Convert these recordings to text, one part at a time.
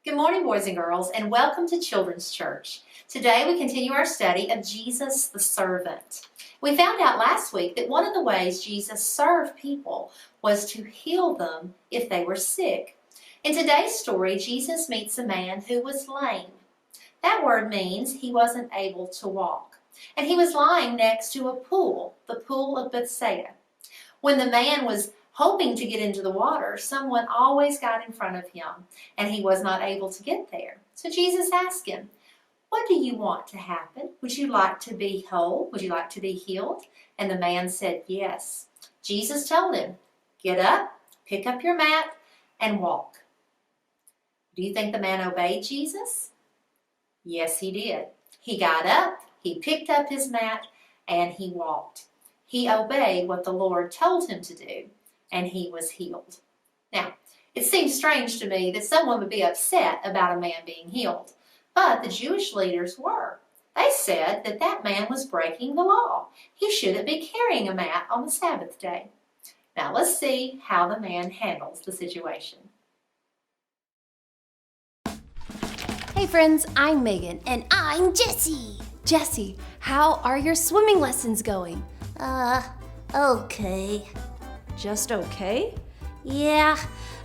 Good morning, boys and girls, and welcome to Children's Church. Today we continue our study of Jesus the servant. We found out last week that one of the ways Jesus served people was to heal them if they were sick. In today's story, Jesus meets a man who was lame. That word means he wasn't able to walk. And he was lying next to a pool, the pool of Bethsaida. When the man was hoping to get into the water, someone always got in front of him, and he was not able to get there. So Jesus asked him, "What do you want to happen? Would you like to be whole? Would you like to be healed?" And the man said, "Yes." Jesus told him, "Get up, pick up your mat, and walk." Do you think the man obeyed Jesus? Yes, he did. He got up, he picked up his mat, and he walked. He obeyed what the Lord told him to do, and he was healed. Now, it seems strange to me that someone would be upset about a man being healed, but the Jewish leaders were. They said that that man was breaking the law. He shouldn't be carrying a mat on the Sabbath day. Now, let's see how the man handles the situation. Hey friends, I'm Megan. And I'm Jessie. Jessie, how are your swimming lessons going? Okay. Just okay? Yeah,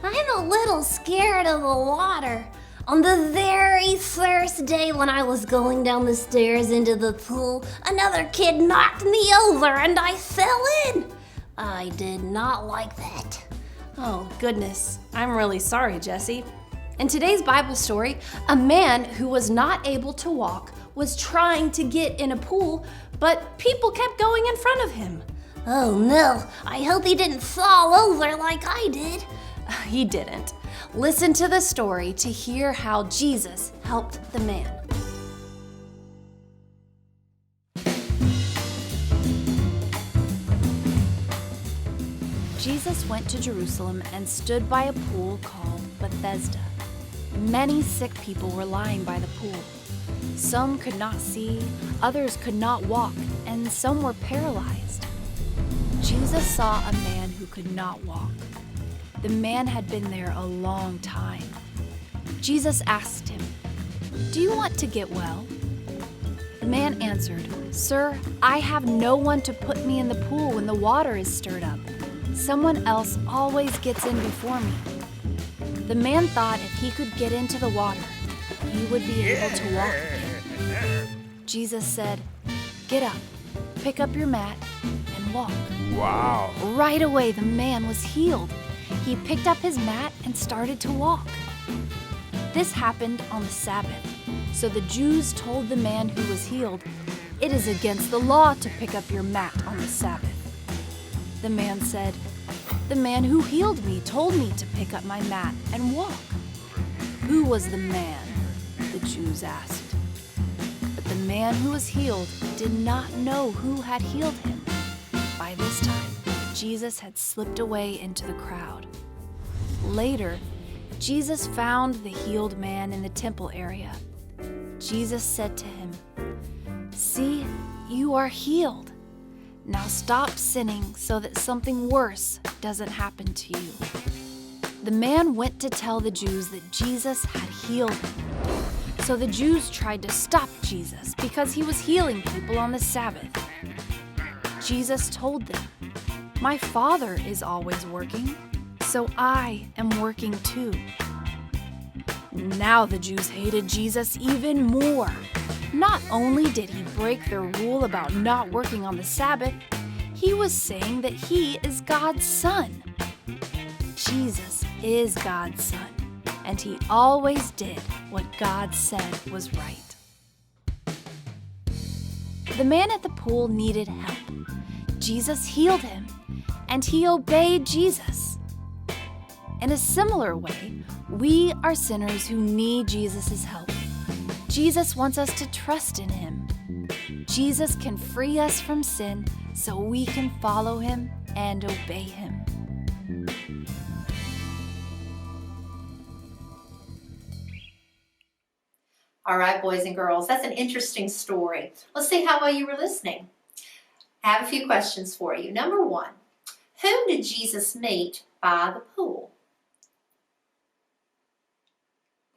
I'm a little scared of the water. On the very first day when I was going down the stairs into the pool, another kid knocked me over and I fell in. I did not like that. Oh, goodness. I'm really sorry, Jessie. In today's Bible story, a man who was not able to walk was trying to get in a pool, but people kept going in front of him. Oh no, I hope he didn't fall over like I did. He didn't. Listen to the story to hear how Jesus helped the man. Jesus went to Jerusalem and stood by a pool called Bethesda. Many sick people were lying by the pool. Some could not see, others could not walk, and some were paralyzed. Jesus saw a man who could not walk. The man had been there a long time. Jesus asked him, "Do you want to get well?" The man answered, "Sir, I have no one to put me in the pool when the water is stirred up. Someone else always gets in before me." The man thought if he could get into the water, he would be able to walk again. Jesus said, "Get up, pick up your mat, and walk." Wow. Right away, the man was healed. He picked up his mat and started to walk. This happened on the Sabbath. So the Jews told the man who was healed, "It is against the law to pick up your mat on the Sabbath." The man said, "The man who healed me told me to pick up my mat and walk." "Who was the man?" the Jews asked. But the man who was healed did not know who had healed him. By this time, Jesus had slipped away into the crowd. Later, Jesus found the healed man in the temple area. Jesus said to him, "See, you are healed. Now stop sinning so that something worse doesn't happen to you." The man went to tell the Jews that Jesus had healed him. So the Jews tried to stop Jesus because he was healing people on the Sabbath. Jesus told them, "My Father is always working, so I am working too." Now the Jews hated Jesus even more. Not only did he break their rule about not working on the Sabbath, he was saying that he is God's son. Jesus is God's son, and he always did what God said was right. The man at the pool needed help. Jesus healed him, and he obeyed Jesus. In a similar way, we are sinners who need Jesus' help. Jesus wants us to trust in him. Jesus can free us from sin so we can follow him and obey him. All right, boys and girls, that's an interesting story. Let's see how well you were listening. I have a few questions for you. Number one, whom did Jesus meet by the pool?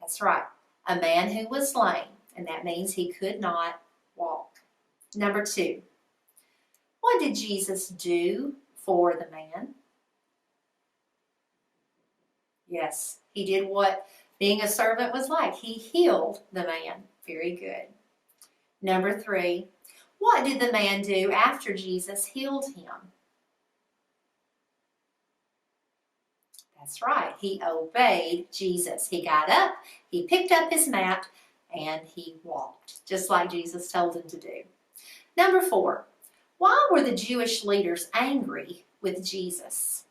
That's right, a man who was lame, and that means he could not walk. Number 2, what did Jesus do for the man? Yes, he did what being a servant was like. He healed the man. Very good. Number 3, what did the man do after Jesus healed him? That's right, he obeyed Jesus. He got up, he picked up his mat, and he walked, just like Jesus told him to do. Number 4, why were the Jewish leaders angry with Jesus?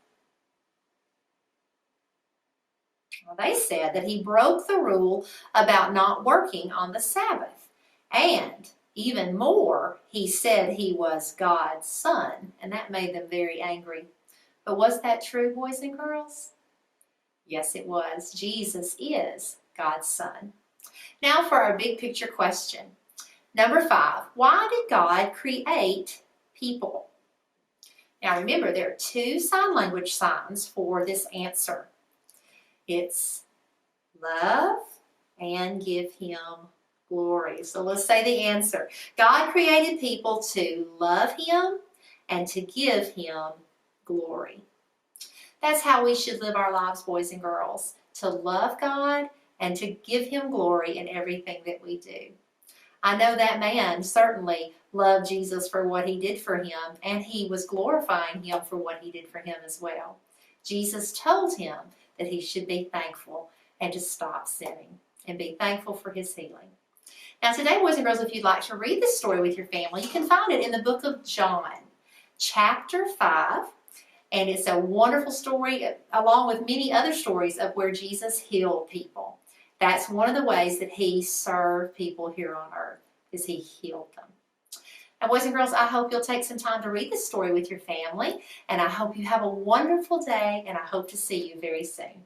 Well, they said that he broke the rule about not working on the Sabbath. And even more, he said he was God's son, and that made them very angry. But was that true, boys and girls? Yes, it was. Jesus is God's son. Now for our big picture question. Number 5, why did God create people? Now remember, there are 2 sign language signs for this answer. It's love and give him glory. So let's say the answer. God created people to love him and to give him glory. That's how we should live our lives, boys and girls, to love God and to give him glory in everything that we do. I know that man certainly loved Jesus for what he did for him, and he was glorifying him for what he did for him as well. Jesus told him that he should be thankful and to stop sinning and be thankful for his healing. Now today, boys and girls, if you'd like to read this story with your family, you can find it in the book of John, chapter 5. And it's a wonderful story, along with many other stories of where Jesus healed people. That's one of the ways that he served people here on earth, is he healed them. Now, boys and girls, I hope you'll take some time to read this story with your family, and I hope you have a wonderful day, and I hope to see you very soon.